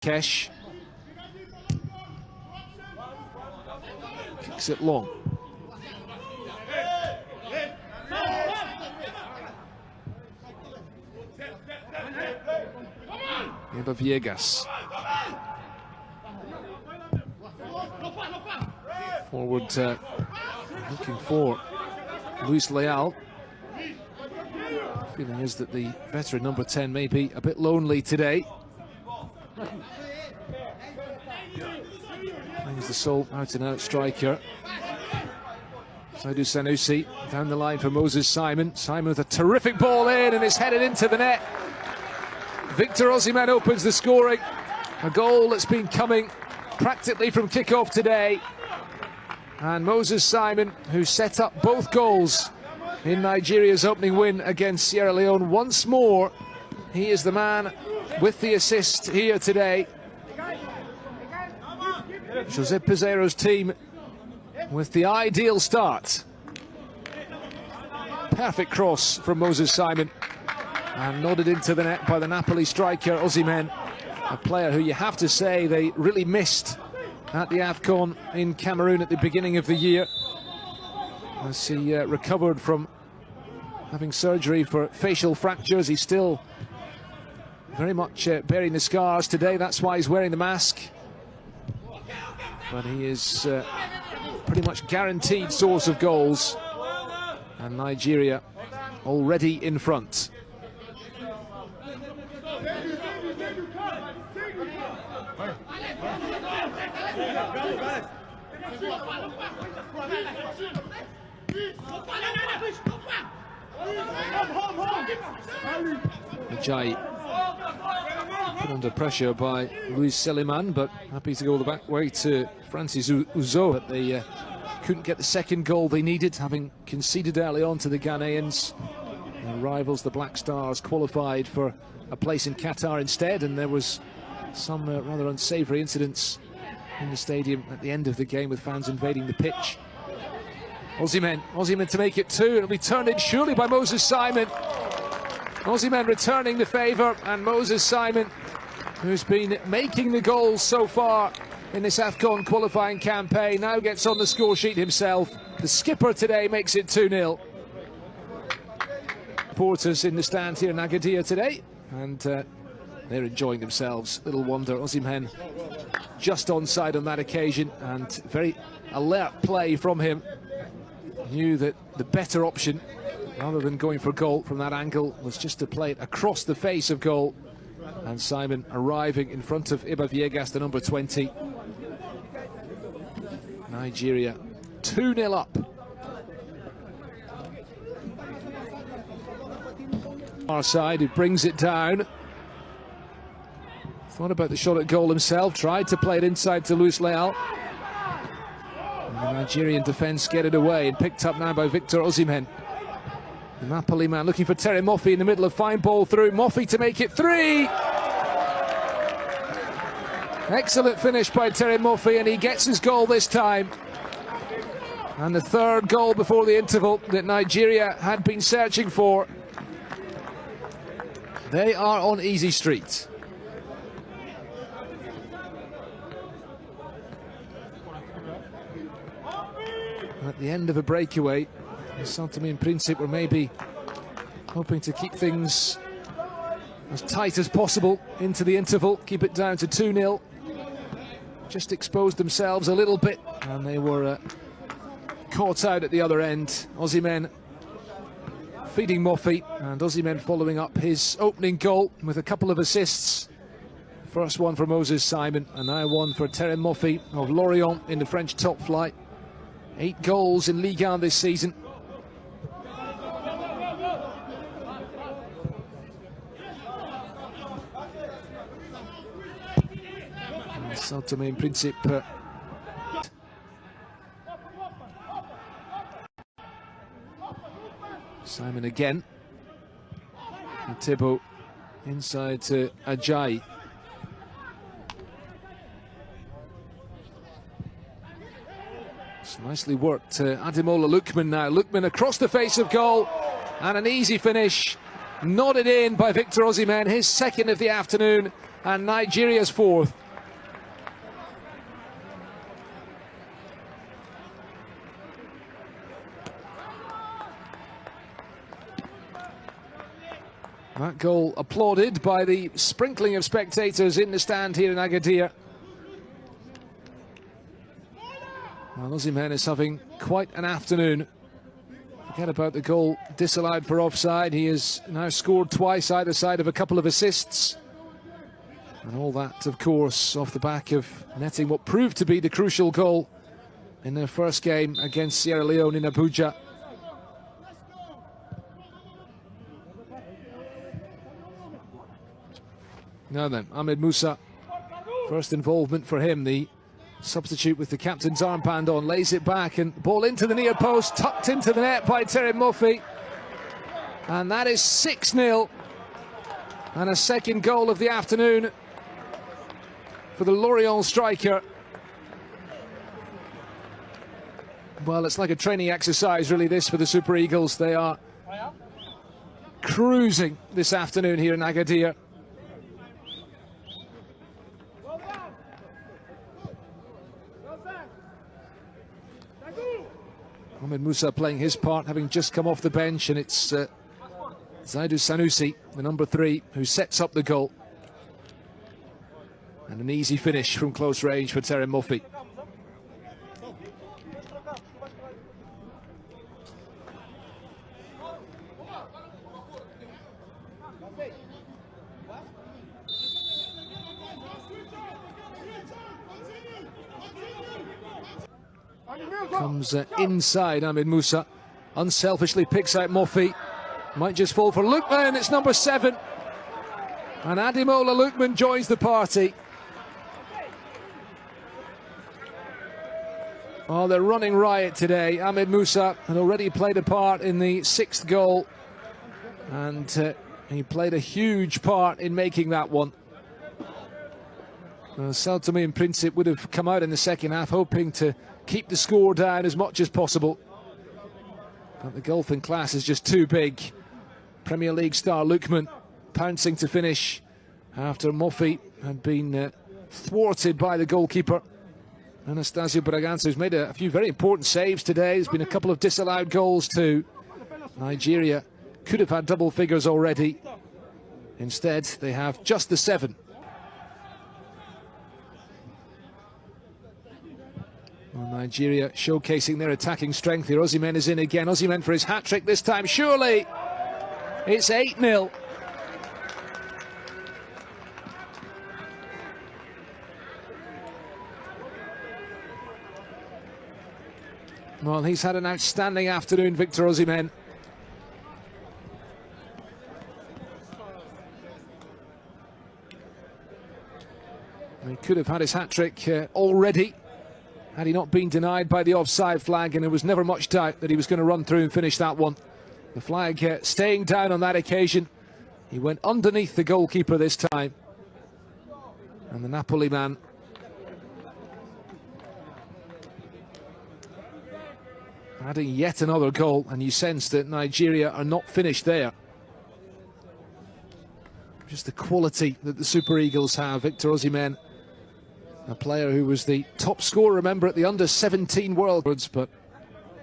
Marrakesh. Kicks it long. Eva Viegas. Forward looking for Luis Leal. Feeling is that the veteran number 10 may be a bit lonely today. He's the sole out-and-out striker. Saidou Sanusi down the line for Moses Simon. Simon with a terrific ball in, and it's headed into the net. Victor Osimhen opens the scoring. A goal that's been coming practically from kick-off today. And Moses Simon, who set up both goals in Nigeria's opening win against Sierra Leone, once more, he is the man with the assist here today. Jose Pizarro's team with the ideal start. Perfect cross from Moses Simon and nodded into the net by the Napoli striker Osimhen, a player who you have to say they really missed at the AFCON in Cameroon at the beginning of the year, as he recovered from having surgery for facial fractures. He's still very much bearing the scars today. That's why he's wearing the mask. But he is pretty much guaranteed source of goals, and Nigeria already in front. Ajayi put under pressure by Luis Seliman, but happy to go the back way to Francis Uzo. But they couldn't get the second goal they needed, having conceded early on to the Ghanaians. Their rivals, the Black Stars, qualified for a place in Qatar instead, and there was some rather unsavoury incidents in the stadium at the end of the game with fans invading the pitch. Osimhen to make it 2, and it'll be turned in surely by Moses Simon. Osimhen returning the favour, and Moses Simon, who's been making the goals so far in this AFCON qualifying campaign, now gets on the score sheet himself. The skipper today makes it 2-0. Supporters in the stand here in Agadir today, and they're enjoying themselves. Little wonder Osimhen just onside on that occasion, and very alert play from him. Knew that the better option, rather than going for goal from that angle, was just to play it across the face of goal. And Simon arriving in front of Iba Viegas, the number 20. Nigeria 2-0 up. Our side, who brings it down. Thought about the shot at goal himself, tried to play it inside to Luis Leal. And the Nigerian defence get it away, and picked up now by Victor Osimhen. The Napoli man looking for Terry Moffi in the middle, of fine ball through. Moffi to make it 3! Excellent finish by Terry Moffi, and he gets his goal this time. And the third goal before the interval that Nigeria had been searching for. They are on easy street. At the end of a breakaway, Sao Tome and Principe were maybe hoping to keep things as tight as possible into the interval, keep it down to 2-0. Just exposed themselves a little bit, and they were caught out at the other end. Osimhen feeding Moffi, and Osimhen following up his opening goal with a couple of assists. First one for Moses Simon, and now one for Terry Moffi of Lorient in the French top flight. 8 goals in Ligue 1 this season. Sao Tome and Principe. Simon again. And Thibaut inside to Ajayi. It's nicely worked. Ademola Lookman now. Lookman across the face of goal, and an easy finish. Nodded in by Victor Osimhen, his second of the afternoon, and Nigeria's fourth. That goal applauded by the sprinkling of spectators in the stand here in Agadir. Well, Osimhen is having quite an afternoon. Forget about the goal disallowed for offside. He has now scored twice either side of a couple of assists. And all that, of course, off the back of netting what proved to be the crucial goal in their first game against Sierra Leone in Abuja. Now then, Ahmed Musa, first involvement for him, the substitute with the captain's armband on, lays it back and ball into the near post, tucked into the net by Terem Moffi. And that is 6-0 and a second goal of the afternoon for the Lorient striker. Well, it's like a training exercise, really, this for the Super Eagles. They are cruising this afternoon here in Agadir. Ahmed Musa playing his part, having just come off the bench, and it's Zaidu Sanusi, the number 3, who sets up the goal. And an easy finish from close range for Terem Moffi. Comes inside Ahmed Musa, unselfishly picks out Moffi, might just fall for Lookman, it's number 7. And Ademola Lookman joins the party. Oh, they're running riot today. Ahmed Musa had already played a part in the 6th goal, and he played a huge part in making that one. Sao Tome and Principe would have come out in the second half hoping to keep the score down as much as possible, but the gulf in class is just too big. Premier League star Lookman pouncing to finish after Moffi had been thwarted by the goalkeeper Anastasio Braganza, who's made a few very important saves today. There's been a couple of disallowed goals too. Nigeria could have had double figures already. Instead, they have just the 7. Well, Nigeria showcasing their attacking strength here. Osimhen is in again. Osimhen for his hat-trick this time. Surely it's 8-0. Well, he's had an outstanding afternoon, Victor Osimhen. He could have had his hat-trick already had he not been denied by the offside flag, and there was never much doubt that he was going to run through and finish that one. The flag staying down on that occasion. He went underneath the goalkeeper this time. And the Napoli man adding yet another goal, and you sense that Nigeria are not finished there. Just the quality that the Super Eagles have. Victor Osimhen, a player who was the top scorer, remember, at the under-17 World Cups, but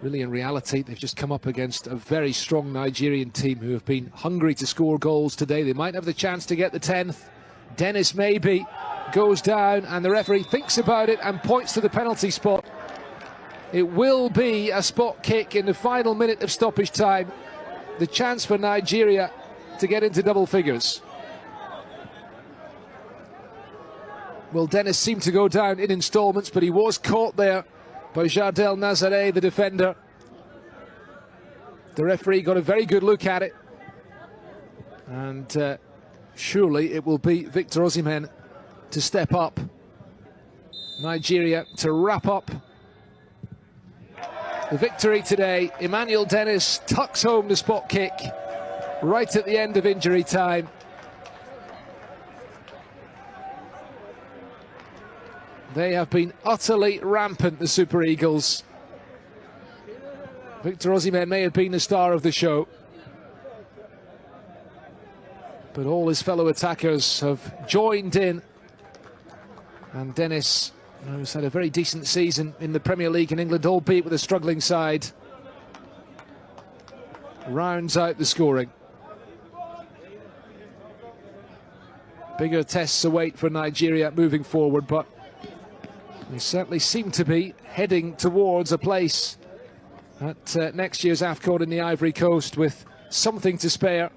really in reality they've just come up against a very strong Nigerian team who have been hungry to score goals today. They might have the chance to get the 10th. Dennis maybe goes down, and the referee thinks about it and points to the penalty spot. It will be a spot kick in the final minute of stoppage time. The chance for Nigeria to get into double figures. Well, Dennis seemed to go down in installments, but he was caught there by Jardel Nazare, the defender. The referee got a very good look at it. And surely it will be Victor Osimhen to step up. Nigeria to wrap up the victory today. Emmanuel Dennis tucks home the spot kick right at the end of injury time. They have been utterly rampant, the Super Eagles. Victor Osimhen may have been the star of the show. but all his fellow attackers have joined in. And Dennis, who's had a very decent season in the Premier League in England, albeit with a struggling side, rounds out the scoring. Bigger tests await for Nigeria moving forward, but they certainly seem to be heading towards a place at next year's AFCON in the Ivory Coast with something to spare.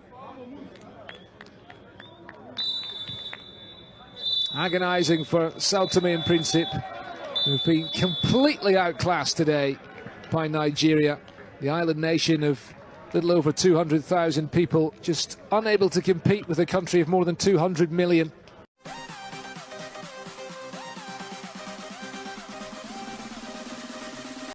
Agonising for Sao Tome and Principe, who've been completely outclassed today by Nigeria. The island nation of a little over 200,000 people, just unable to compete with a country of more than 200 million.